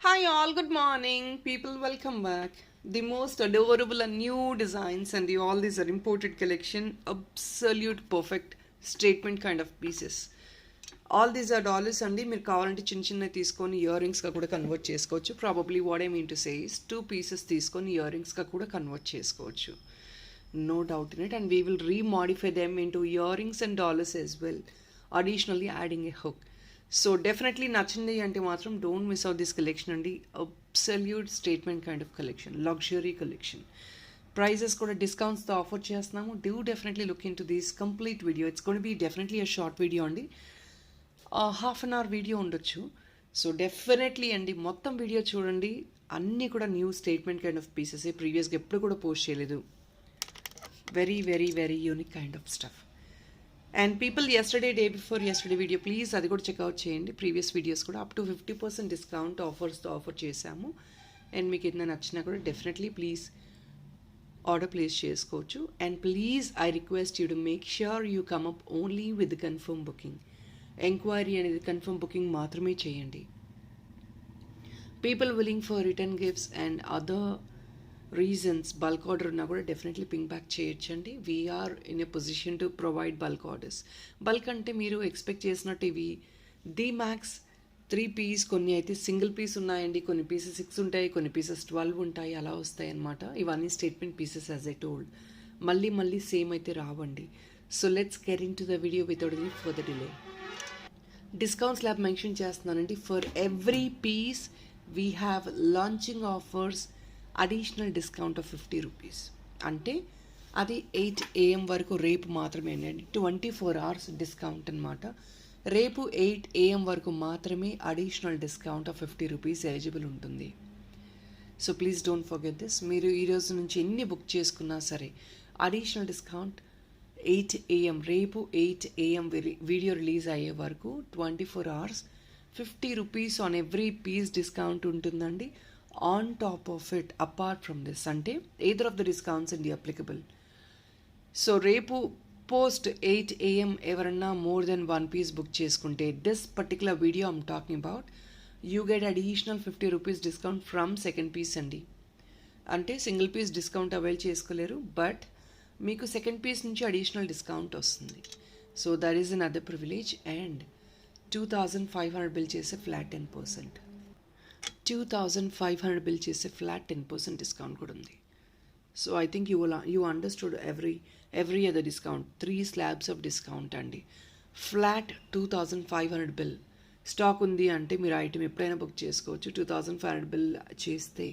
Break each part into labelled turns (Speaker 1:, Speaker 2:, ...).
Speaker 1: Hi, all, good morning. People, welcome back. The most adorable and new designs and all these are imported collection, absolute perfect statement kind of pieces. All these are dollars అండి. మీరు కావాలంటే చిన్న చిన్నవి తీసుకొని ear రింగ్స్గా కూడా convert చేసుకోవచ్చు. Probably what I mean to say is 2 pieces తీసుకొని ఇయర్ రింగ్స్గా కూడా కన్వర్ట్ చేసుకోవచ్చు. No doubt in it. And we will remodify them into ear rings and dollars as well, additionally adding a hook. So definitely నచ్చింది అంటే మాత్రం don't miss out this collection అండి. Absolute statement kind of collection, luxury collection. Prices కూడా డిస్కౌంట్స్తో offer చేస్తున్నాము. Do definitely look in to this complete video. It's gonna be definitely a short video అండి. Half an hour video ఉండొచ్చు. So definitely అండి మొత్తం video చూడండి. అన్నీ కూడా new statement kind of pieces, ప్రీవియస్గా ఎప్పుడు కూడా పోస్ట్ చేయలేదు. Very very very unique kind of stuff. And people day before yesterday video please అది కూడా చెక్అవుట్ చేయండి. ప్రీవియస్ వీడియోస్ కూడా అప్ టు 50% డిస్కౌంట్ ఆఫర్స్తో ఆఫర్ చేశాము. అండ్ మీకు ఏదైనా నచ్చినా కూడా డెఫినెట్లీ ప్లీజ్ ఆర్డర్ ప్లేస్ చేసుకోవచ్చు. And please I request you to make sure you come up only with confirm booking. Enquiry అనేది కన్ఫర్మ్ బుకింగ్ మాత్రమే చేయండి. People willing for return gifts and other reasons bulk order ఉన్నా కూడా definitely ping back చేయొచ్చండి. We're in a position to provide bulk orders. Bulk అంటే మీరు expect చేసినట్టు ఇవి ది మ్యాక్స్ 3 pieces, కొన్ని అయితే సింగిల్ పీస్ ఉన్నాయండి, కొన్ని పీసెస్ 6 ఉంటాయి, కొన్ని పీసెస్ 12 ఉంటాయి, అలా వస్తాయి అన్నమాట. ఇవన్నీ statement pieces as I told. మళ్ళీ సేమ్ అయితే రావండి. So let's get into the video without any further delay. Discount slab mention చేస్తున్నానండి. For every piece we have launching offers, additional discount of 50 rupees. అంటే అది 8 AM వరకు, రేపు మాత్రమే అండి. 24 hours డిస్కౌంట్ అనమాట. రేపు 8 AM వరకు మాత్రమే additional discount of 50 rupees eligible ఉంటుంది. So please don't forget this. మీరు ఈరోజు నుంచి ఎన్ని బుక్ చేసుకున్నా సరే అడిషనల్ డిస్కౌంట్ 8 AM, రేపు 8 AM వీడియో రిలీజ్ అయ్యే వరకు 24 hours 50 rupees on every piece discount ఉంటుందండి. On top of it, apart from this, అంటే ఎయిదర్ ఆఫ్ ద డిస్కౌంట్స్ అండి అప్లికబుల్. సో రేపు పోస్ట్ 8 AM ఎవరన్నా మోర్ దెన్ 1 piece బుక్ చేసుకుంటే, this particular video I'm talking about, you get additional 50 rupees discount from second piece అండి. అంటే single piece discount avail చేసుకోలేరు, but మీకు second piece నుంచి additional discount వస్తుంది. So that is an other privilege. And 2500 bill చేసే flat 10%, 2500 bill చేసే flat 10% discount కూడా ఉంది. So I think you understood every other discount. 3 slabs of discount అండి. Flat 2500 bill stock ఉంది అంటే మీరు ఐటమ్ ఎప్పుడైనా బుక్ చేసుకోవచ్చు. 2500 బిల్ చేస్తే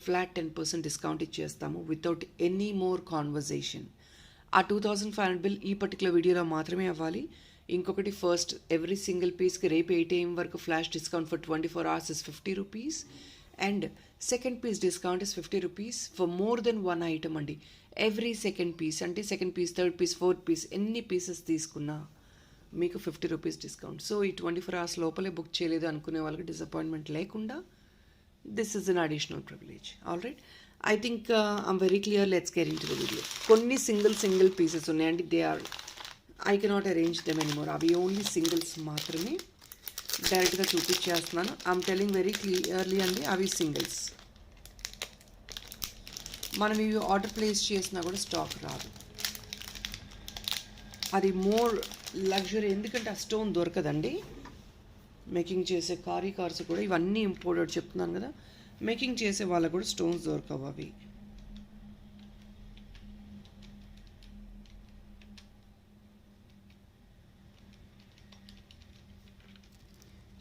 Speaker 1: ఫ్లాట్ 10% డిస్కౌంట్ ఇచ్చేస్తాము వితౌట్ ఎనీ మోర్ కాన్వర్జేషన్. ఆ 2500 బిల్ ఈ పర్టికులర్ వీడియోలో మాత్రమే అవ్వాలి. ఇంకొకటి, ఫస్ట్ ఎవ్రీ సింగిల్ పీస్కి రేపు 8 AM వరకు flash discount for 24 hours is 50 rupees. And second piece discount is 50 rupees for more than 1 item అండి. ఎవ్రీ సెకండ్ పీస్ అంటే second piece, third piece, fourth piece ఎన్ని పీసెస్ తీసుకున్నా మీకు 50 రూపీస్ డిస్కౌంట్. సో ఈ 24 hours లోపలే book చేయలేదు అనుకునే వాళ్ళకి డిసప్పాయింట్మెంట్ లేకుండా this is an additional privilege. All right, I think I'm very clear. Let's get into the video. కొన్ని సింగిల్ పీసెస్ ఉన్నాయండి. They are, I cannot arrange them anymore. అవి only singles మాత్రమే. డైరెక్ట్గా చూపించేస్తున్నాను. ఐఎమ్ టెలింగ్ వెరీ క్లియర్లీ అండి, అవి singles. మనం ఇవి ఆర్డర్ ప్లేస్ చేసినా కూడా స్టాక్ రాదు. అది మోర్ లగ్జరీ, ఎందుకంటే ఆ స్టోన్ దొరకదండి. మేకింగ్ చేసే కార్స్ కూడా ఇవన్నీ ఇంపోర్టెడ్ చెప్తున్నాను కదా. మేకింగ్ చేసే వాళ్ళకు కూడా స్టోన్స్ దొరకవు అవి.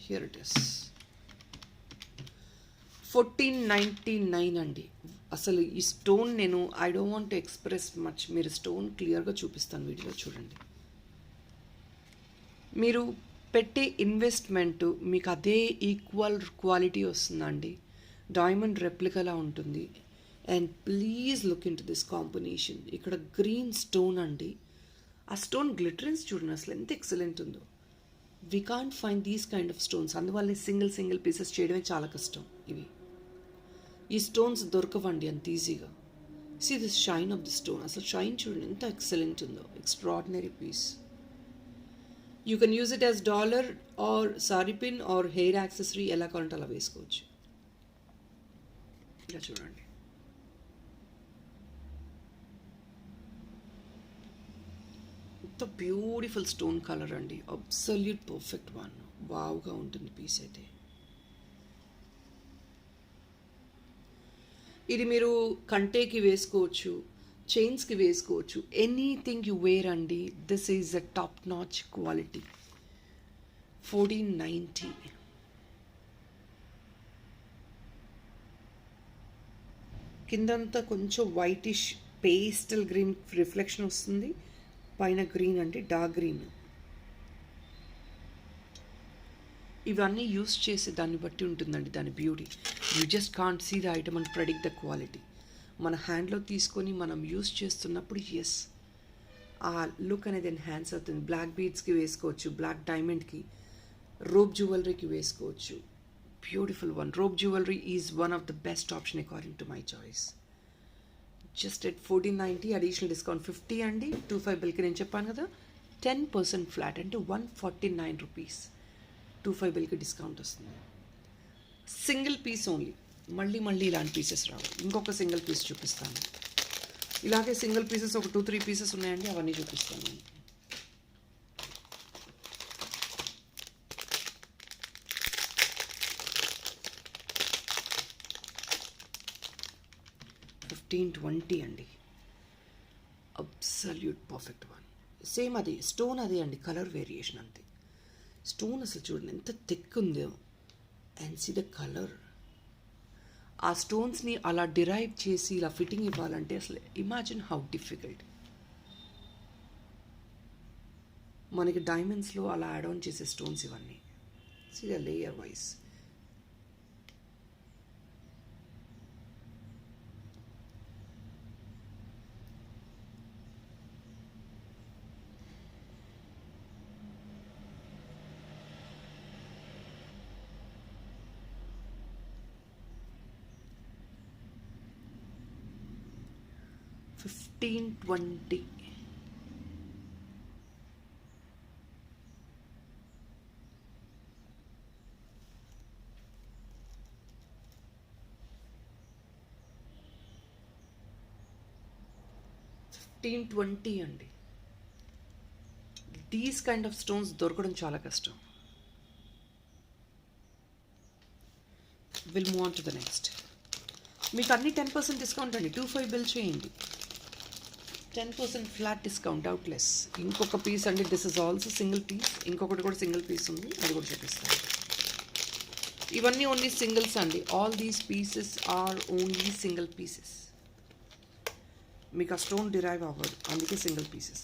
Speaker 1: హియర్ ఇట్ ఇస్ 1499 అండి. అసలు ఈ స్టోన్ నేను I don't want to express much. మీరు స్టోన్ క్లియర్గా చూపిస్తాను వీడియోలో చూడండి. మీరు పెట్టే ఇన్వెస్ట్మెంట్ మీకు అదే ఈక్వల్ క్వాలిటీ వస్తుందండి. డైమండ్ రెప్లికలా ఉంటుంది. And please look in to this combination. ఇక్కడ గ్రీన్ స్టోన్ అండి. ఆ స్టోన్ గ్లిటరెన్స్ చూడండి అసలు ఎంత ఎక్సలెంట్ ఉందో. We can't find these kind of stones. అందువల్ల సింగిల్ పీసెస్ చేయడమే చాలా కష్టం. ఇవి ఈ స్టోన్స్ దొరకవండి అంత ఈజీగా. See this shine of the stone. అసలు షైన్ చూడండి ఎంత ఎక్సలెంట్ ఉందో. Extraordinary piece. You can use it as dollar or sari pin or hair accessory, ఎలా కావాలంటే అలా వేసుకోవచ్చు. ఇలా చూడండి. ఇంత బ్యూటిఫుల్ స్టోన్ కలర్ అండి, అబ్సల్యూట్ పర్ఫెక్ట్ వన్. వావ్గా ఉంటుంది పీస్ అయితే. ఇది మీరు కంటేకి వేసుకోవచ్చు, చైన్స్కి వేసుకోవచ్చు, ఎనీథింగ్ యు వేర్ అండి. This is a top notch quality. 1490. కిందంతా కొంచెం వైటిష్ పేస్టల్ గ్రీన్ రిఫ్లెక్షన్ వస్తుంది, పైన గ్రీన్ అంటే డార్క్ గ్రీన్. ఇవన్నీ యూస్ చేసే దాన్ని బట్టి ఉంటుందండి దాని beauty. You just can't see the item and predict the quality. మన హ్యాండ్లో తీసుకొని మనం యూస్ చేస్తున్నప్పుడు ఎస్ ఆ లుక్ అనేది ఎన్హాన్స్ అవుతుంది. బ్లాక్ బీడ్స్కి వేసుకోవచ్చు, బ్లాక్ డైమండ్కి, రోప్ జ్యువెలరీకి వేసుకోవచ్చు. Beautiful one. Rope jewellery is one of the best option according to my choice. Just at 1490, additional discount 50 అండి. 25 బిల్కి నేను చెప్పాను కదా 10% ఫ్లాట్ అంటే 149 రూపీస్. 25 బిల్కి డిస్కౌంట్ వస్తుంది. Single piece only. మళ్ళీ ఇలాంటి పీసెస్ రావు. ఇంకొక సింగిల్ పీస్ చూపిస్తాను. ఇలాగే సింగిల్ పీసెస్ ఒక 2-3 పీసెస్ ఉన్నాయండి, అవన్నీ చూపిస్తాను. $1520 అండి. Absolute perfect one. సేమ్ అది స్టోన్ అదే అండి, కలర్ వేరియేషన్ అంతే. స్టోన్ అసలు చూడండి ఎంత థిక్ ఉందో, అండ్ సీ ద కలర్. ఆ స్టోన్స్ని అలా డిరైవ్ చేసి ఇలా ఫిట్టింగ్ ఇవ్వాలంటే అసలు ఇమాజిన్ హౌ డిఫికల్ట్. మనకి డైమండ్స్లో అలా యాడ్ ఆన్ చేసే స్టోన్స్ ఇవన్నీ. See the layer wise. $1520. $1520 అండి. దీస్ కైండ్ ఆఫ్ స్టోన్స్ దొరకడం చాలా కష్టం. Will move on to the next. మీకు అన్ని 10% డిస్కౌంట్ అండి. 25 బిల్ చేయండి, 10% ఫ్లాట్ డిస్కౌంట్ అవుట్లెస్. ఇంకొక పీస్ అండి, this is also single piece. ఇంకొకటి కూడా సింగిల్ పీస్ ఉంది, అది కూడా చూపిస్తాను. ఇవన్నీ ఓన్లీ సింగిల్స్ అండి. All these pieces are only single pieces. మీకు ఆ స్టోన్ డిరైవ్ అవ్వదు, అందుకే single pieces.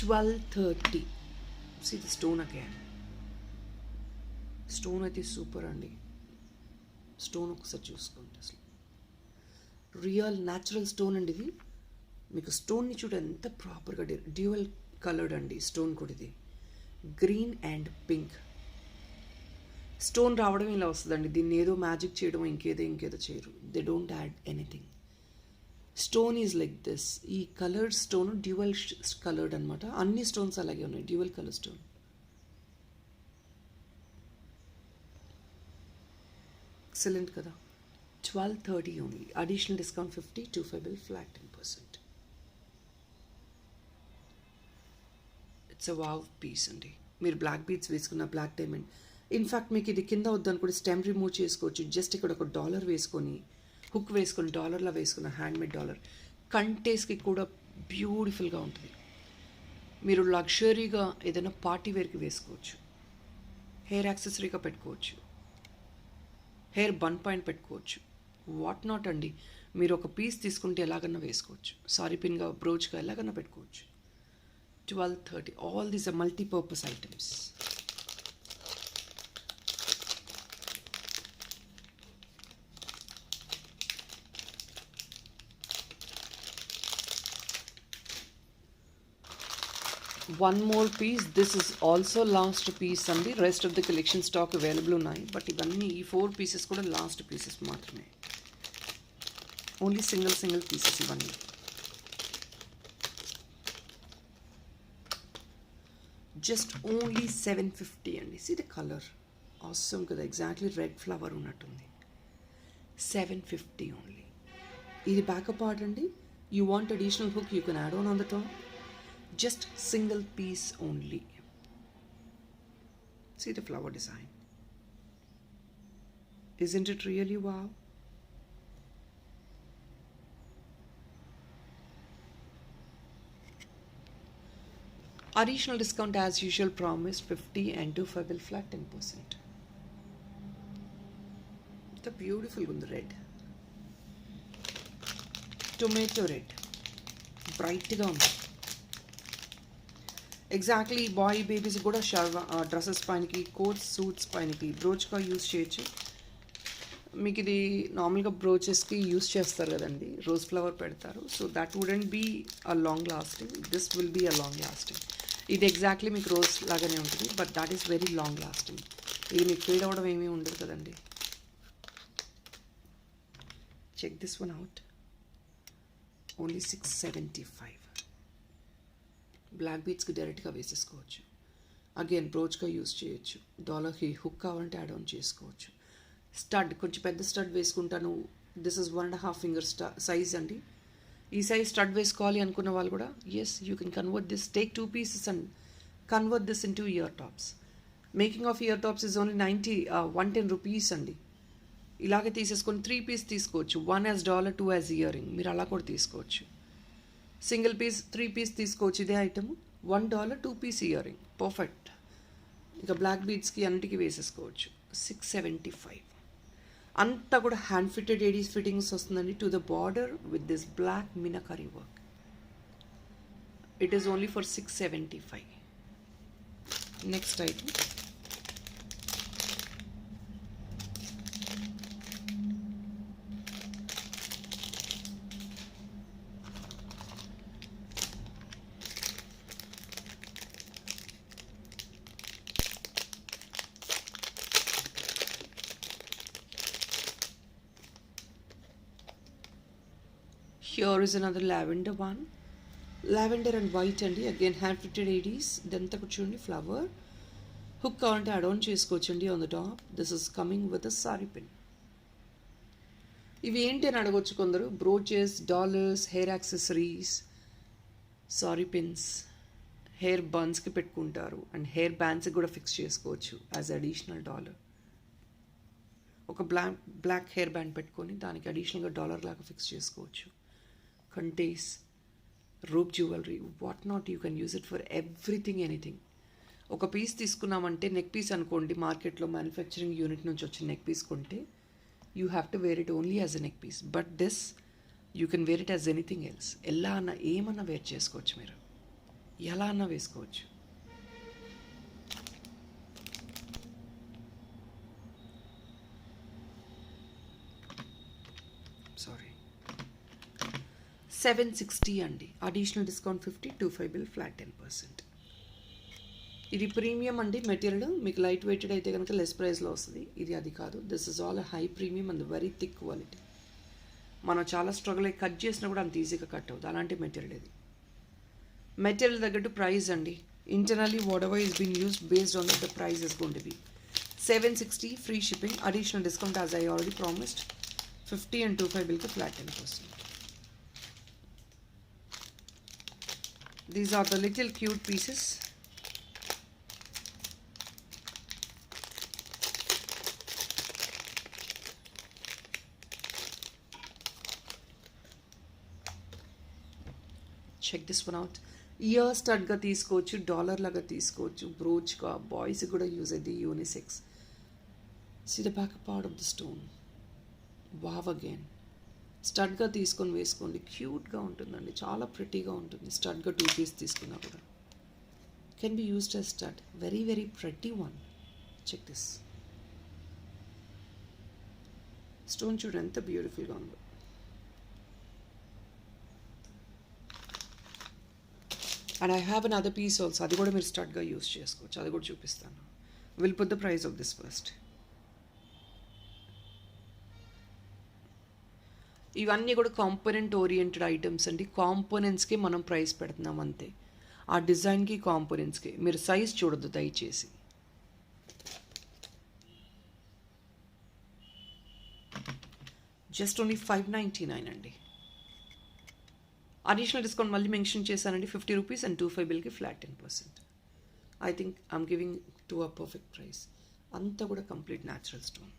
Speaker 1: $1230. See the stone again. Stone అయితే సూపర్ అండి. స్టోన్ ఒకసారి చూసుకోండి, అసలు రియల్ న్యాచురల్ స్టోన్ అండి ఇది. మీకు స్టోన్ని చూడ ఎంత ప్రాపర్గా డ్యూయల్ కలర్డ్ అండి స్టోన్ కూడా. ఇది గ్రీన్ అండ్ పింక్ స్టోన్ రావడం ఇలా వస్తుందండి. దీన్ని ఏదో మ్యాజిక్ చేయడం ఇంకేదో చేయరు. They don't add anything. Stone is like this. ఈ కలర్డ్ స్టోన్ డ్యూయల్ కలర్డ్ అనమాట. అన్ని స్టోన్స్ అలాగే ఉన్నాయి, డ్యూయల్ కలర్ స్టోన్. ఎక్సలెంట్ కదా. 1230 ఓన్లీ. Additional discount 50, 25 bill flat 10%. It's a wow piece అండి. మీరు బ్లాక్ బీడ్స్ వేసుకున్న బ్లాక్ డైమండ్. ఇన్ఫ్యాక్ట్ మీకు ఇది కింద వద్దనుకుంటే స్టెమ్ రిమూవ్ చేసుకోవచ్చు. జస్ట్ ఇక్కడ ఒక డాలర్ వేసుకొని, హుక్ వేసుకొని, డాలర్లా వేసుకున్న హ్యాండ్మేడ్ డాలర్ కంటేస్కి కూడా బ్యూటిఫుల్గా ఉంటుంది. మీరు లగ్జరీగా ఏదైనా పార్టీ వేర్కి వేసుకోవచ్చు, హెయిర్ యాక్సెసరీగా పెట్టుకోవచ్చు, హెయిర్ బన్ పాయింట్ పెట్టుకోవచ్చు, వాట్ నాట్ అండి. మీరు ఒక పీస్ తీసుకుంటే ఎలాగన్నా వేసుకోవచ్చు, సారీ పిన్గా, బ్రోచ్గా ఎలాగన్నా పెట్టుకోవచ్చు. 1230. All these are multipurpose items. One more piece. This is also last piece అండి. Rest of the collection stock available ఉన్నాయి, బట్ ఇవన్నీ ఈ 4 పీసెస్ కూడా లాస్ట్ పీసెస్ మాత్రమే. ఓన్లీ సింగిల్ పీసెస్ ఇవన్నీ. జస్ట్ ఓన్లీ 750 అండి. సీ ద కలర్ ఆసమ్ కదా, exactly red flower ఉన్నట్టుంది. 750 ఓన్లీ. ఇది బ్యాకప్ పార్ట్ అండి. You want additional hook, you can add on the top. Just single piece only. See the flower design. Isn't it really wow? Additional discount as usual, promised 50 and 25 will flat 10%. The beautiful one, the red. Tomato red. Bright ga undi. Exactly boy babies కూడా dresses పైనకి, coats, suits పైనకి బ్రోచ్గా use చేయొచ్చు. మీకు ఇది నార్మల్గా బ్రోచెస్కి use చేస్తారు కదండి, రోజ్ ఫ్లవర్ పెడతారు. So that wouldn't be a long lasting. This will be a long lasting. ఇది ఎగ్జాక్ట్లీ మీకు రోజ్ లాగానే ఉంటుంది, but that is very long lasting. ఇది మీకు ఫేడ్ అవ్వడం ఏమీ ఉండదు కదండి. Check this one out. Only 675. Black బీట్స్కి డైరెక్ట్గా వేసేసుకోవచ్చు. అగైన్ బ్రోచ్గా యూస్ చేయొచ్చు. డాలర్కి హుక్ కావాలంటే యాడ్ ఆన్ చేసుకోవచ్చు. స్టడ్ కొంచెం పెద్ద స్టడ్ వేసుకుంటాను, దిస్ ఇస్ 1.5 ఫింగర్ సైజ్ అండి. ఈ సైజ్ స్టడ్ వేసుకోవాలి అనుకున్న వాళ్ళు కూడా yes, you can convert this, take 2 pieces and convert this into ear tops. Making of ear tops is only 110 rupees అండి. ఇలాగే తీసేసుకొని 3 pieces తీసుకోవచ్చు. 1 as dollar, 2 as earring. మీరు అలా కూడా తీసుకోవచ్చు. సింగిల్ పీస్ 3 pieces తీసుకోవచ్చు. ఇదే item $1, 2 piece earring, perfect. ఇక బ్లాక్ బీడ్స్కి అన్నిటికీ వేసేసుకోవచ్చు. 675. అంతా కూడా హ్యాండ్ ఫిట్టెడ్ ఏడీస్ ఫిట్టింగ్స్ వస్తుందండి. To the border with this black meenakari work. It is only for 675. Next item here is another lavender one. Lavender and white అండి. Again hand fitted ADs. ఇదంతా కూర్చోండి ఫ్లవర్. హుక్ కావాలంటే add on చేసుకోవచ్చండి on the top. This is coming with a sari pin. ఇవి ఏంటి అని అడగొచ్చు కొందరు. Brooches, dollars, hair accessories, sari pins, hair బన్స్కి పెట్టుకుంటారు అండ్ హెయిర్ బ్యాండ్స్కి కూడా ఫిక్స్ చేసుకోవచ్చు యాజ్ అడిషనల్ డాలర్. ఒక బ్లాక్ హెయిర్ బ్యాండ్ పెట్టుకొని దానికి అడిషనల్గా డాలర్ లాగా ఫిక్స్ చేసుకోవచ్చు. కంటేస్, రూప్ jewellery, what not, you can use it for everything, anything. ఒక పీస్ తీసుకున్నామంటే, నెక్ పీస్ అనుకోండి, మార్కెట్లో మ్యానుఫ్యాక్చరింగ్ యూనిట్ నుంచి వచ్చిన నెక్ పీస్ కొంటే you have to wear it only as a neck piece. But this you can wear it as anything else. ఎలా అన్నా ఏమన్నా వేర్ చేసుకోవచ్చు, మీరు ఎలా అన్నా వేసుకోవచ్చు. సారీ, 760 అండి. Additional discount 50, 25 bill flat 10%. ఇది ప్రీమియం అండి మెటీరియల్. మీకు లైట్ వెయిటెడ్ అయితే కనుక లెస్ ప్రైస్లో వస్తుంది. ఇది అది కాదు. This is all high premium and very thick quality. మనం చాలా స్ట్రగుల్ అయ్యి కట్ చేసినా కూడా అంత ఈజీగా కట్ అవుతుంది. అలాంటి మెటీరియల్ ఇది. మెటీరియల్ తగ్గట్టు ప్రైస్ అండి. Internally whatever is been used based on the price is going to be 760, free shipping, additional discount as I already promised 50 and 25 బిల్కి flat 10%. These are the little cute pieces. Check this one out. Ear స్టడ్గా తీసుకోవచ్చు, dollar లాగా తీసుకోవచ్చు, బ్రోచ్గా, boys కూడా use అయ్యింది, unisex. See the back part of the stone. Wow again. స్టడ్గా తీసుకొని వేసుకోండి, క్యూట్గా ఉంటుందండి, చాలా ప్రిటీగా ఉంటుంది. స్టడ్గా 2 pieces తీసుకున్నా కూడా can be used as stud. Very very pretty one. Check this stone, చూడండి ఎంత బ్యూటిఫుల్గా ఉందో. And I have another piece also. అది కూడా మీరు స్టడ్గా యూస్ చేసుకోవచ్చు, అది కూడా చూపిస్తాను. Will put the price of this first. ఇవన్నీ కూడా కాంపోనెంట్ ఓరియంటెడ్ ఐటమ్స్ అండి. కాంపోనెంట్స్కి మనం ప్రైస్ పెడుతున్నాం అంతే, ఆ డిజైన్కి కాంపోనెంట్స్కి. మీరు సైజ్ చూడొద్దు దయచేసి. జస్ట్ ఓన్లీ 599 అండి. అడిషనల్ డిస్కౌంట్ మళ్ళీ మెన్షన్ చేశానండి, 50 రూపీస్ అండ్ 25 బిల్కి flat 10%. I think I'm giving to a perfect price. అంతా కూడా కంప్లీట్ న్యాచురల్ స్టోన్.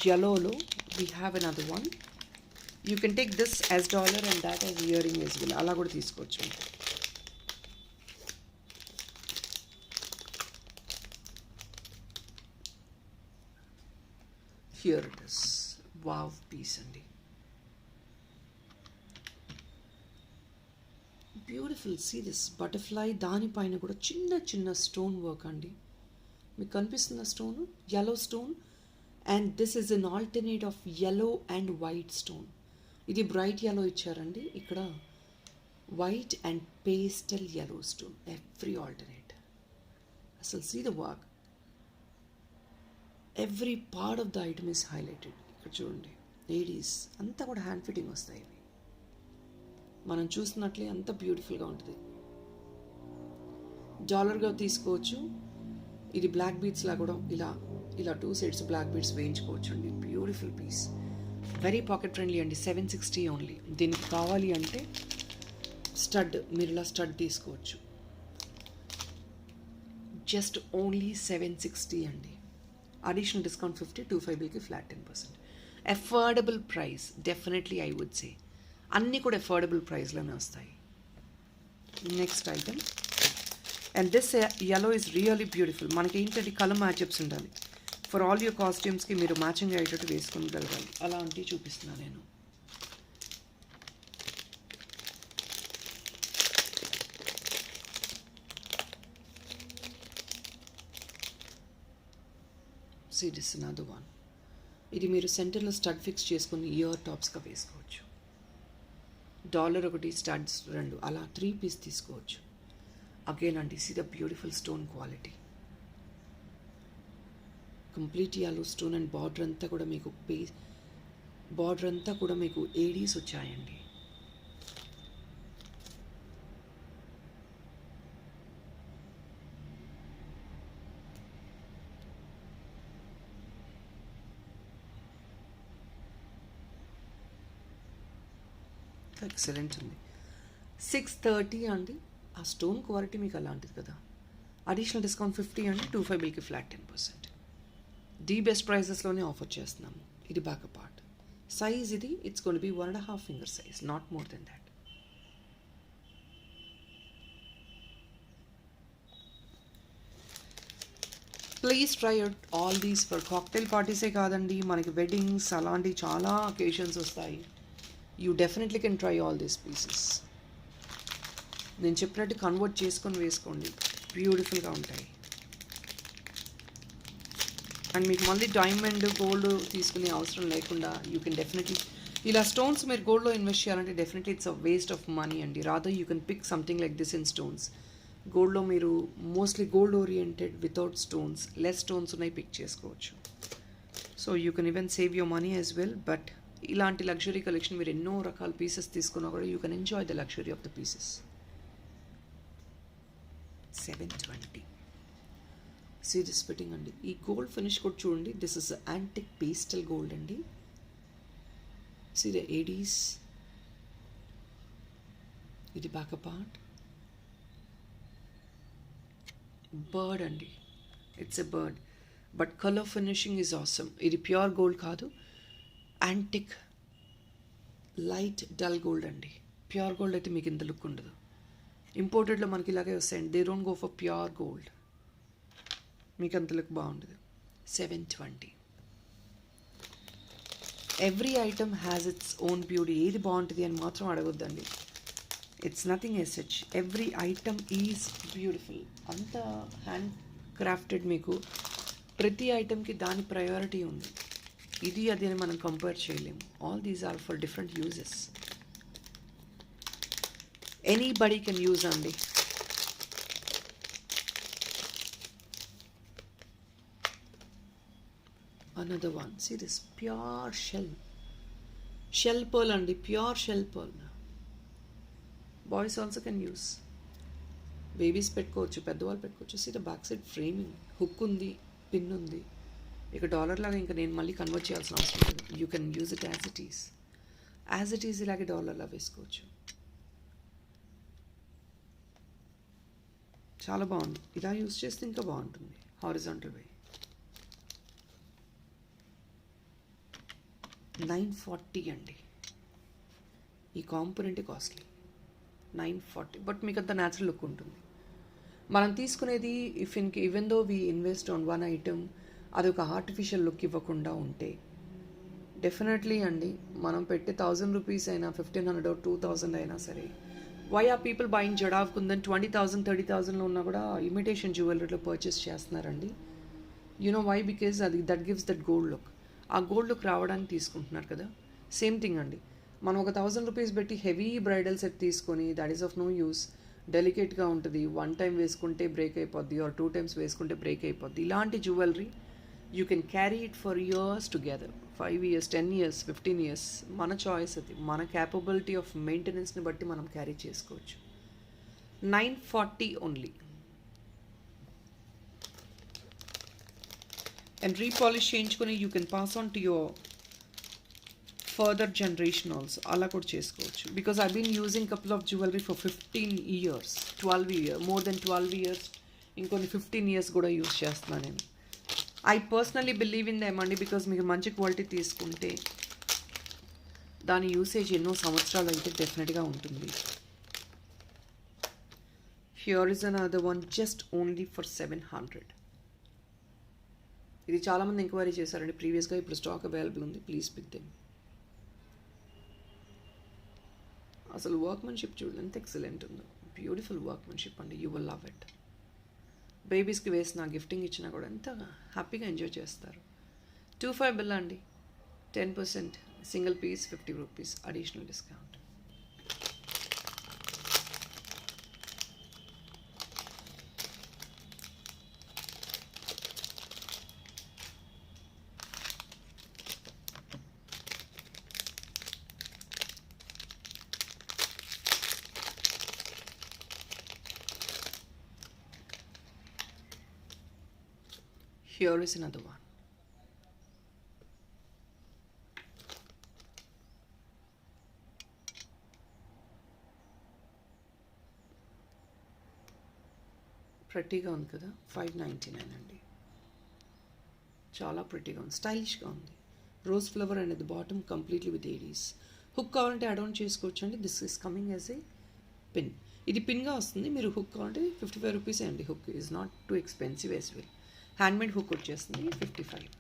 Speaker 1: Yellowలో we have another one. You can take this as dollar and that as earring as well. అలా కూడా తీసుకోవచ్చు. Here it is. Wow piece అండి. Beautiful. See this butterfly, దానిపైన కూడా చిన్న చిన్న స్టోన్ వర్క్ అండి. మీకు కనిపిస్తున్న stone yellow stone, and this is an alternate of yellow and white stone. ఇది బ్రైట్ yellow ఇచ్చారండి, ఇక్కడ white and pastel yellow stone, every alternate. అసలు see the work, every part of the item is highlighted. ఇక్కడ చూడండి, ladies అంతా కూడా hand fitting వస్తాయి. ఇవి మనం చూస్తున్నట్లే అంత బ్యూటిఫుల్గా ఉంటుంది. డాలర్గా తీసుకోవచ్చు. ఇది బ్లాక్ బీడ్స్లా కూడా ఇలా ఇలా 2 సైడ్స్ బ్లాక్ బీడ్స్ వేయించుకోవచ్చు అండి. Beautiful piece, very pocket friendly అండి. 760 ఓన్లీ. దీనికి కావాలి అంటే స్టడ్, మీరు ఇలా స్టడ్ తీసుకోవచ్చు. జస్ట్ ఓన్లీ 760 అండి. అడిషనల్ డిస్కౌంట్ 50, 25 బిల్కి flat 10%. Affordable price definitely I would say. అన్నీ కూడా అఫోర్డబుల్ ప్రైస్లోనే వస్తాయి. Next item, and this yellow is really beautiful. మనకి ఏంటంటే కలర్ మ్యాచప్స్ ఉండాలి. ఫర్ ఆల్ యువర్ కాస్ట్యూమ్స్కి మీరు మ్యాచింగ్ అయ్యేటట్టు వేసుకోగలగాలి. అలాంటివి చూపిస్తున్నాను నేను. See this another one. ఇది మీరు సెంటర్లో స్టడ్ ఫిక్స్ చేసుకుని ఇయర్ టాప్స్గా వేసుకోవచ్చు. డాలర్ ఒకటి, స్టడ్స్ 2, అలా 3 పీస్ తీసుకోవచ్చు. అగైన్ అండి, see the beautiful stone quality. Complete yellow stone and border అంతా కూడా మీకు బార్డర్ అంతా కూడా మీకు ఏడీస్ వచ్చాయండి. ఎక్సలెంట్ ఉంది. 630 అండి. ఆ స్టోన్ క్వాలిటీ మీకు అలాంటిది కదా. అడిషనల్ డిస్కౌంట్ 50 అండి, 25 బిల్కి ఫ్లాట్ 10%. ది బెస్ట్ ప్రైజెస్లోనే ఆఫర్ చేస్తున్నాము. ఇది బ్యాక్ పార్ట్ సైజ్, ఇది it's gonna be 1.5 finger size, not more than that. Please try out all these for cocktail పార్టీసే కాదండి, మనకి వెడ్డింగ్స్ అలాంటి చాలా అకేషన్స్ వస్తాయి. You definitely can try all these pieces. నేను చెప్పినట్టు కన్వర్ట్ చేసుకొని వేసుకోండి, బ్యూటిఫుల్గా ఉంటాయి. అండ్ మీకు మళ్ళీ డైమండ్ గోల్డ్ తీసుకునే అవసరం లేకుండా యూ కెన్ డెఫినెట్లీ ఇలా స్టోన్స్ మీరు గోల్డ్లో ఇన్వెస్ట్ చేయాలంటే definitely it's a waste of money అండి. Rather you can pick something like this in stones. గోల్డ్లో మీరు mostly gold oriented without stones, less stones ఉన్నాయి పిక్ చేసుకోవచ్చు. So you can even save your money as well. But ఇలాంటి luxury collection మీరు ఎన్నో రకాల pieces తీసుకున్నా కూడా you can enjoy the luxury of the pieces. 720. See this fitting అండి. ఈ గోల్డ్ ఫినిష్ కూడా చూడండి. This is antique pastel gold అండి. See the ADs. ఇది బ్యాక్ పార్ట్. బర్డ్ అండి, it's a bird, but colour finishing is awesome. ఇది pure gold కాదు, antique light dull gold అండి. ప్యూర్ గోల్డ్ అయితే మీకు ఇంత లుక్ ఉండదు. ఇంపోర్టెడ్లో మనకి ఇలాగే వస్తాయండి. They don't go for pure gold, మీకు అంత లుక్ బాగుండదు. 720. Every item has its own beauty. ఏది బాగుంటుంది అని మాత్రం అడగొద్దండి. It's nothing as such. Every item is beautiful. అంత హ్యాండ్ క్రాఫ్టెడ్. మీకు ప్రతి ఐటమ్కి దాని ప్రయారిటీ ఉంది. ఇది అది అని మనం కంపేర్ చేయలేము. All these are for different uses. Anybody can use అండి. Another one, see this pure shell pearl అండి, pure shell pearl. Boys also can use, babies పెట్టుకోవచ్చు, పెద్దవాళ్ళు పెట్టుకోవచ్చు. See the back side framing, hook ఉంది, pin ఉంది. ఇక dollar లాగా ఇంకా నేను మళ్ళీ కన్వర్ట్ చేయాల్సిన అవసరం లేదు. You can use it as it is ఇలాగే డాలర్లా వేసుకోవచ్చు. చాలా బాగుంది. ఇలా యూజ్ చేస్తే ఇంకా బాగుంటుంది. హారిజాంటల్ వే. 940 అండి. ఈ కాంపోనెంట్ కాస్ట్లీ 940, బట్ మీకు అంత న్యాచురల్ లుక్ ఉంటుంది. మనం తీసుకునేది even though we invest on one item, అది ఒక ఆర్టిఫిషియల్ లుక్ ఇవ్వకుండా ఉంటే డెఫినెట్లీ అండి, మనం పెట్టే 1000 రూపీస్ అయినా 1500 2000 అయినా సరే, why are people buying jadau kundan 20,000 30,000లో ఉన్నా కూడా ఇమిటేషన్ జ్యువెలరీలో పర్చేస్ చేస్తున్నారండి. You know why? బికాజ్ అది that gives that gold look. ఆ గోల్డ్ లుక్ రావడానికి తీసుకుంటున్నారు కదా. సేమ్ థింగ్ అండి, మనం ఒక 1000 రూపీస్ పెట్టి హెవీ బ్రైడల్ సెట్ తీసుకొని that is of no use. డెలికేట్గా ఉంటుంది, 1 టైం వేసుకుంటే బ్రేక్ అయిపోద్ది, ఆర్ 2 టైమ్స్ వేసుకుంటే బ్రేక్ అయిపోద్ది. ఇలాంటి jewellery you can carry it for years together, 5 years 10 years 15 years. మన చాయిస్ అది, మన క్యాపబిలిటీ ఆఫ్ మెయింటెనెన్స్ని బట్టి మనం క్యారీ చేసుకోవచ్చు. 940 ఓన్లీ. అండ్ రీపాలిష్ చేయించుకొని you can pass on to your further generation also, అలా కూడా చేసుకోవచ్చు. Because I been using couple of jewellery for 15 years 12 years, more than 12 years, ఇంకొన్ని 15 years కూడా యూజ్ చేస్తున్నాను నేను. I personally believe in them అండి, because మీకు మంచి క్వాలిటీ తీసుకుంటే దాని యూసేజ్ ఎన్నో సంవత్సరాలు అయితే డెఫినెట్గా ఉంటుంది. Here is another one just only for 700. ఇది చాలామంది ఎంక్వైరీ చేశారండి ప్రీవియస్గా, ఇప్పుడు స్టాక్ అవైలబుల్ ఉంది. Please pick them. అసలు వర్క్మెన్షిప్ చూడండి ఎంత ఎక్సలెంట్ ఉందో. బ్యూటిఫుల్ వర్క్మెన్షిప్ అండి, యూ విల్ లవ్ ఇట్. బేబీస్కి వేసిన గిఫ్టింగ్ ఇచ్చినా కూడా ఎంత హ్యాపీగా ఎంజాయ్ చేస్తారు. 25 బిల్ అండి, 10%, single piece 50 rupees additional discount. Here is another one. ప్రెట్టీగా ఉంది కదా, 599 అండి. చాలా ప్రెట్టీగా ఉంది, స్టైలిష్గా ఉంది. రోజ్ ఫ్లవర్ అనేది bottom completely with ADs. Hook కావాలంటే యాడ్ ఆన్ చేసుకోవచ్చు అండి. This is coming as a pin. ఇది పిన్గా వస్తుంది. మీరు హుక్ కావాలంటే 55 రూపీస్ అండి. Hook is not too expensive as well. Handmade hook వచ్చేస్తుంది 55.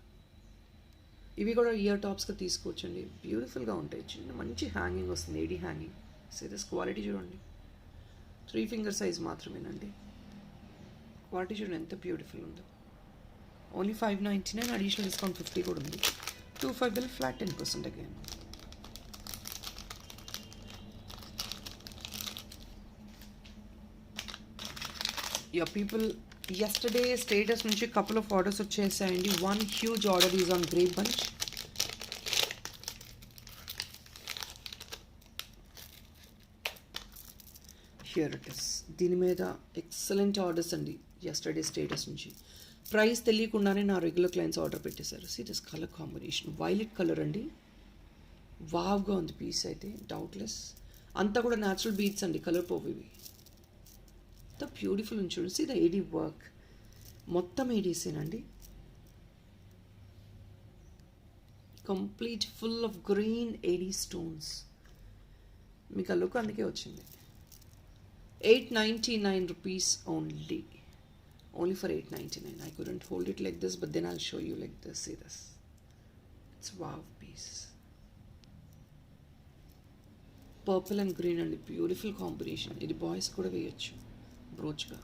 Speaker 1: ఇవి కూడా ఇయర్ టాప్స్గా తీసుకోవచ్చండి. బ్యూటిఫుల్గా ఉంటాయి. చిన్న మంచి హ్యాంగింగ్ వస్తుంది, ఏడీ హ్యాంగింగ్. సీరియస్ క్వాలిటీ చూడండి, 3 finger సైజ్ మాత్రమేనండి. క్వాలిటీ చూడండి ఎంత బ్యూటిఫుల్ ఉందో. ఓన్లీ 599, అడిషనల్ డిస్కౌంట్ 50 కూడా ఉంది. 25 bill flat 10% again. Your people yesterday status నుంచి కపుల్ ఆఫ్ ఆర్డర్స్ వచ్చేసాయండి. One huge order is on grape bunch. Here it is. దీని మీద ఎక్సలెంట్ ఆర్డర్స్ అండి yesterday స్టేటస్ నుంచి. ప్రైస్ తెలియకుండానే నా రెగ్యులర్ క్లయింట్స్ ఆర్డర్ పెట్టేశారు. Serious colour combination violet colour అండి. వావ్గా ఉంది పీస్ అయితే, డౌట్లెస్. అంతా కూడా న్యాచురల్ బీట్స్ అండి, కలర్ పోవు ఇవి. ఎంత బ్యూటిఫుల్ ఉంది చూడండి. సీ ద ఏడీ వర్క్, మొత్తం ఏడీసేనండి. Complete full of green AD stones. మీకు ఆ లుక్ అందుకే వచ్చింది. 899 rupees only. Only for 899. I couldn't hold it like this, but then I'll show you like this. See this. It's wow piece. Purple and green and beautiful combination. ఇది boys కూడా వేయచ్చు బ్రోచ్గా.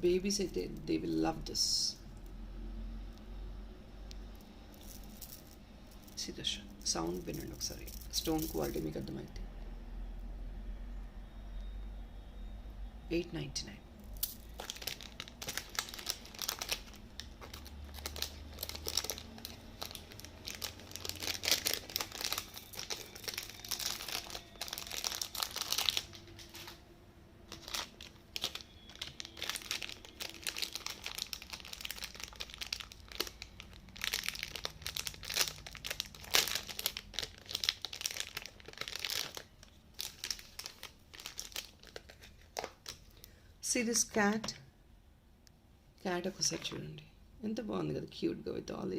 Speaker 1: Babies అయితే they will love this. See the sound వినండి ఒకసారి. Stone quality మీకు అర్థమైతే. 899. See this cat ఒకసారి చూడండి, ఎంత బాగుంది కదా, క్యూట్గా విత్ ఆల్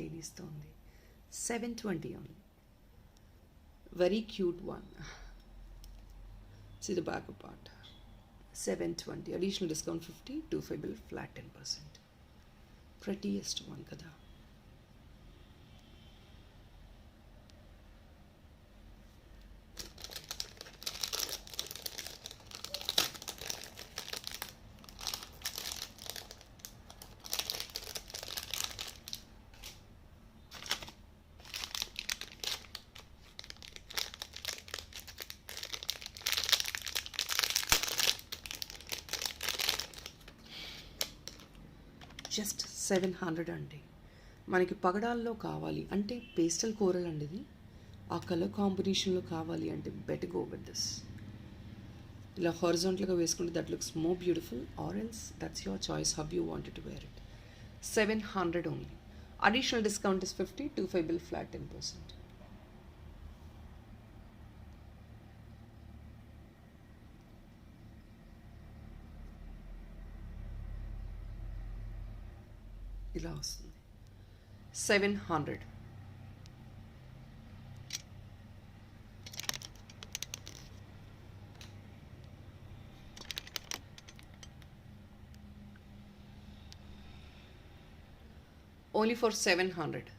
Speaker 1: ఏడీస్తో ఉంది. 720 only, very cute one. See the back part. 720, additional discount 50, 25 bill flat 10%. Prettiest one kada. Just 700 అండి. మనకి పగడాల్లో కావాలి అంటే పేస్టల్ కోరల్ అండి ఇది, ఆ కలర్ కాంబినేషన్లో కావాలి అంటే బెటర్ గో విత్ దిస్. ఇలా హారిజాంటల్గా వేసుకుంటే that looks more beautiful, or else that's your choice how you wanted to wear it. 700 only, additional discount is 50, 25 bill flat 10%. ఇలా వస్తుంది 700. Only for 700.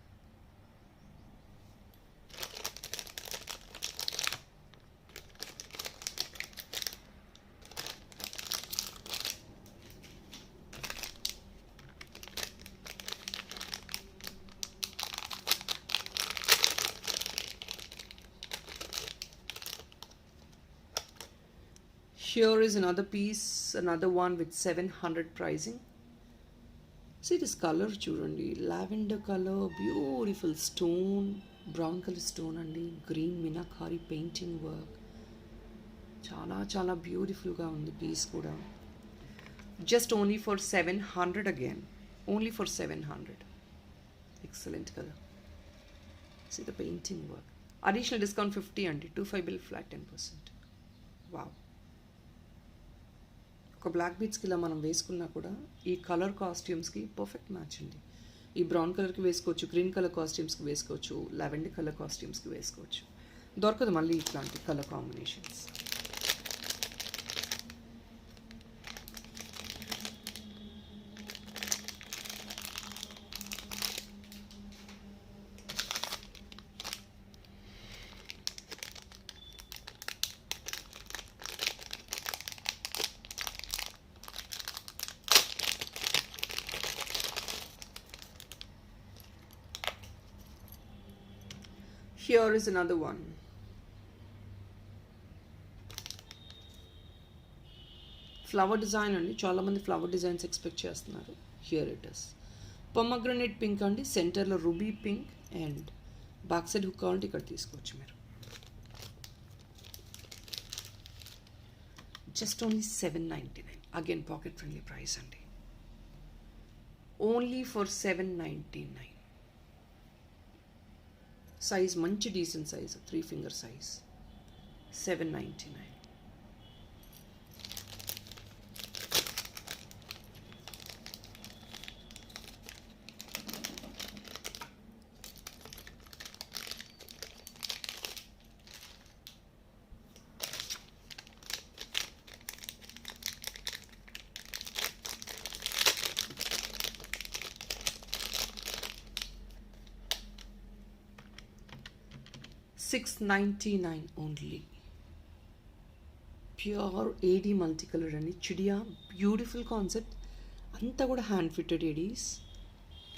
Speaker 1: Here is another piece, another one with 700 pricing. See this color చూడండి, lavender colour, beautiful stone, brown colour stone అండి, green meenakari painting work, చాలా చాలా బ్యూటిఫుల్గా ఉంది piece కూడా. Just only for 700 again, only for 700. Excellent కదా. See the painting work. Additional discount 50 అండి, 25 bill flat 10%. Wow. ఒక బ్లాక్ బీట్స్కి ఇలా మనం వేసుకున్నా కూడా ఈ కలర్ కాస్ట్యూమ్స్కి పర్ఫెక్ట్ మ్యాచ్ అండి. ఈ బ్రౌన్ కలర్కి వేసుకోవచ్చు, గ్రీన్ కలర్ కాస్ట్యూమ్స్కి వేసుకోవచ్చు, లావెండర్ కలర్ కాస్ట్యూమ్స్కి వేసుకోవచ్చు. దొరకదు మళ్ళీ ఇట్లాంటి colour combinations. Here is another one. Flower design అండి, చాలామంది ఫ్లవర్ డిజైన్స్ ఎక్స్పెక్ట్ చేస్తున్నారు. Here it is. Pomegranate pink అండి, సెంటర్లో ruby pink and back side hook కావాలంటే ఇక్కడ తీసుకోవచ్చు మీరు. Just only 799. Again pocket friendly price అండి, ఓన్లీ ఫర్ 799. సైజ్ మంచి decent size, 3 finger size, 799. $699 only. Pure AD multi colour అండి, చిడియా, బ్యూటిఫుల్ కాన్సెప్ట్, అంతా కూడా హ్యాండ్ ఫిట్టెడ్ ఏడీస్.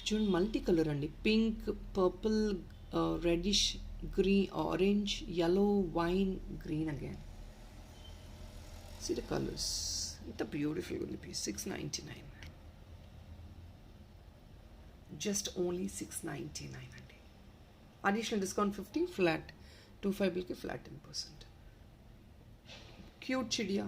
Speaker 1: చూడండి మల్టీ కలర్ అండి, pink, purple, reddish green, orange, yellow, wine, green again. See the colors. It's a beautiful piece. $6.99. Just only $6.99 అండి. Additional discount 50, flat 25 బిల్కి flat 10%. Cute చిడియా.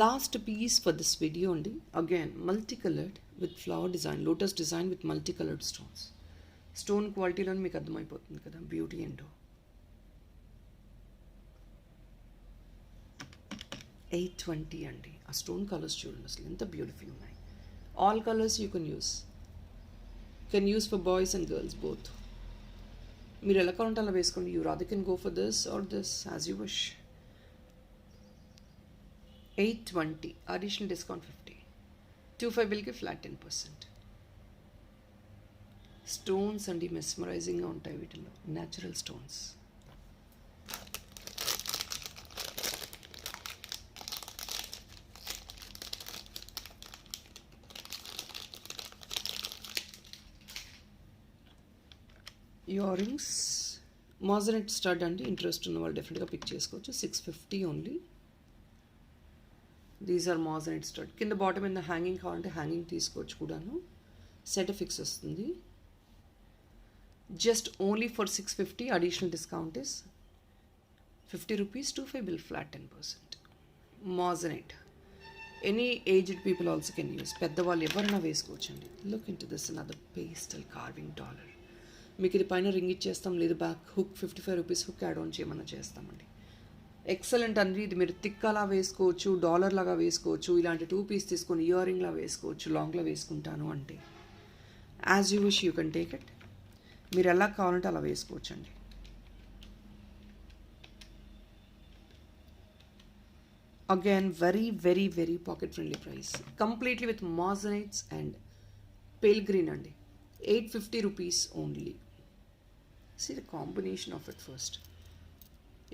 Speaker 1: Last piece for this video only, again multicolored with flower design, lotus design with multicolored stones. Stone quality lo meeku ardhamayipotundi kada beauty endo. 820 andi. ఆ stone colours చూడండి అసలు ఎంత beautiful ఉన్నాయి. All colours you can use for boys and girls both. మీరు ఎలా కావాలంటే అలా వేసుకోండి. You rather can go for this or this as you wish. 820, additional discount 50, 25 బిల్కి ఫ్లాట్ 10%. స్టోన్స్ అండి మెస్మరైజింగ్గా ఉంటాయి వీటిలో, natural stones. Ear rings moissanite stud అండి. ఇంట్రెస్ట్ ఉన్న వాళ్ళు డెఫినెట్గా పిక్ చేసుకోవచ్చు. 650 only. These are moissanite stud. కింద బాటమ్ మీద హ్యాంగింగ్ కావాలంటే హ్యాంగింగ్ తీసుకోవచ్చు కూడాను. సెట్ ఫిక్స్ వస్తుంది. Just only for 650. Additional discount is 50 rupees. 25 bill flat 10%. Moissanite any aged people also can use. పెద్దవాళ్ళు ఎవరైనా వేసుకోవచ్చండి. Look in to this another pastel carving dollar. మీకు ఇది పైన రింగ్ ఇచ్చేస్తాం, లేదు back hook 55 rupees hook add on చేయమన్నా చేస్తామండి. ఎక్సలెంట్ అండి. ఇది మీరు తిక్కలా వేసుకోవచ్చు, డాలర్ లాగా వేసుకోవచ్చు, ఇలాంటి 2 పీస్ తీసుకొని ఇయర్ రింగ్లా వేసుకోవచ్చు, లాంగ్లో వేసుకుంటాను అంటే as you wish you can take it. మీరు ఎలా కావాలంటే అలా వేసుకోవచ్చు అండి. Again very very very pocket friendly price. Completely with moissanites and pale green అండి. 850 rupees only. See the combination of it first.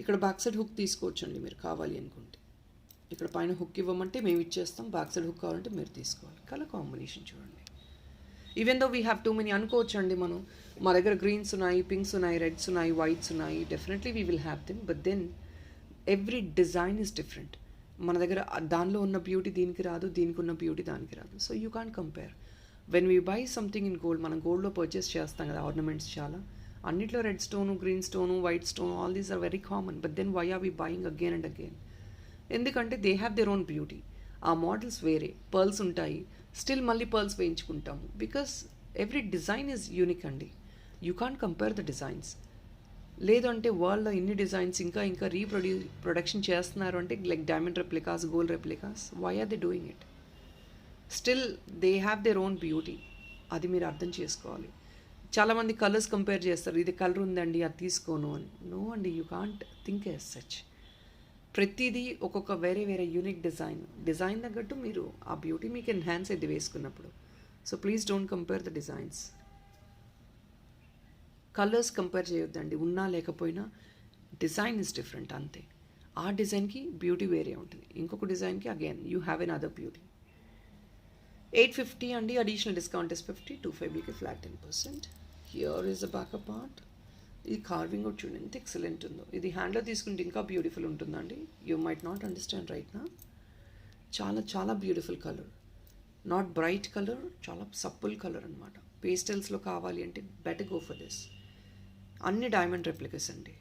Speaker 1: ఇక్కడ బ్యాక్ సైడ్ హుక్ తీసుకోవచ్చండి మీరు కావాలి అనుకుంటే. ఇక్కడ పైన హుక్ ఇవ్వమంటే మేము ఇచ్చేస్తాం, బ్యాక్ సైడ్ హుక్ కావాలంటే మీరు తీసుకోవాలి. కలర్ కాంబినేషన్ చూడండి. Even though we have too many అనుకోవచ్చు అండి మనం. మా దగ్గర గ్రీన్స్ ఉన్నాయి, పింక్స్ ఉన్నాయి, రెడ్స్ ఉన్నాయి, వైట్స్ ఉన్నాయి. Definitely we will have them, but then every design is different. మన దగ్గర దానిలో ఉన్న బ్యూటీ దీనికి రాదు, దీనికి ఉన్న బ్యూటీ దానికి రాదు. So you can't compare. When we buy something in gold, మనం గోల్డ్లో పర్చేస్ చేస్తాం కదా ఆర్నమెంట్స్ చాలా, అన్నిట్లో red stone, green stone, white stone, all these are very common. But then why are we buying again and again? ఎందుకంటే they have their own beauty. ఆ models వేరే, pearls ఉంటాయి, స్టిల్ మళ్ళీ పర్ల్స్ వేయించుకుంటాము. Because every design is unique అండి. You can't compare the designs. లేదంటే వరల్డ్లో ఇన్ని డిజైన్స్ ఇంకా ప్రొడక్షన్ చేస్తున్నారు అంటే like diamond replicas, gold replicas. Why are they doing it? Still they have their own beauty. అది మీరు అర్థం చేసుకోవాలి. చాలామంది కలర్స్ కంపేర్ చేస్తారు, ఇది కలర్ ఉందండి అది తీసుకోను అని. నో అండి, you can't think as such. ప్రతిదీ ఒక్కొక్క వేరే వేరే యూనిక్ డిజైన్ తగ్గట్టు మీరు ఆ బ్యూటీ మీకు ఎన్హాన్స్ అయితే వేసుకున్నప్పుడు. So please don't compare the designs. Colours compare చేయొద్దండి. ఉన్నా లేకపోయినా డిజైన్ ఇస్ డిఫరెంట్ అంతే. ఆ డిజైన్కి బ్యూటీ వేరే ఉంటుంది, ఇంకొక డిజైన్కి again you have an other beauty. 850 అండి. Additional discount is 50, 25 flat 10%. Here is the backup part. ఈ కార్వింగ్ కూడా చూడండి ఎంత ఎక్సలెంట్ ఉందో. ఇది హ్యాండ్లో తీసుకుంటే ఇంకా బ్యూటిఫుల్ ఉంటుందండి. You might not understand right నా. చాలా చాలా beautiful colour, not bright colour, చాలా సప్పుల్ కలర్ అనమాట. పేస్టల్స్లో కావాలి అంటే బెటర్ గో ఫర్ దిస్. అన్ని డైమండ్ రెప్లికాస్ అండి.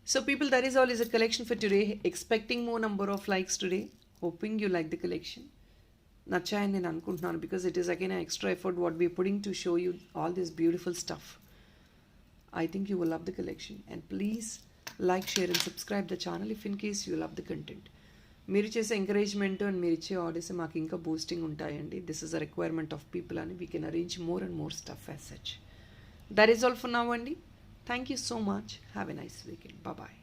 Speaker 1: So people, that is all is a collection for today. Expecting more number of likes today. Hoping you like the collection. Nachayani nenu anukuntunnanu because it is again an extra effort what we are putting to show you all this beautiful stuff. I think you will love the collection, and please like, share and subscribe the channel if in case you love the content. మీరు చేసే encouragement and మీరు ఇచ్చే orders మాకు ఇంకా boosting ఉంటాయండి. This is a requirement of people అని we can arrange more and more stuff as such. That is all for now అండి. Thank you so much. Have a nice weekend. Bye-bye.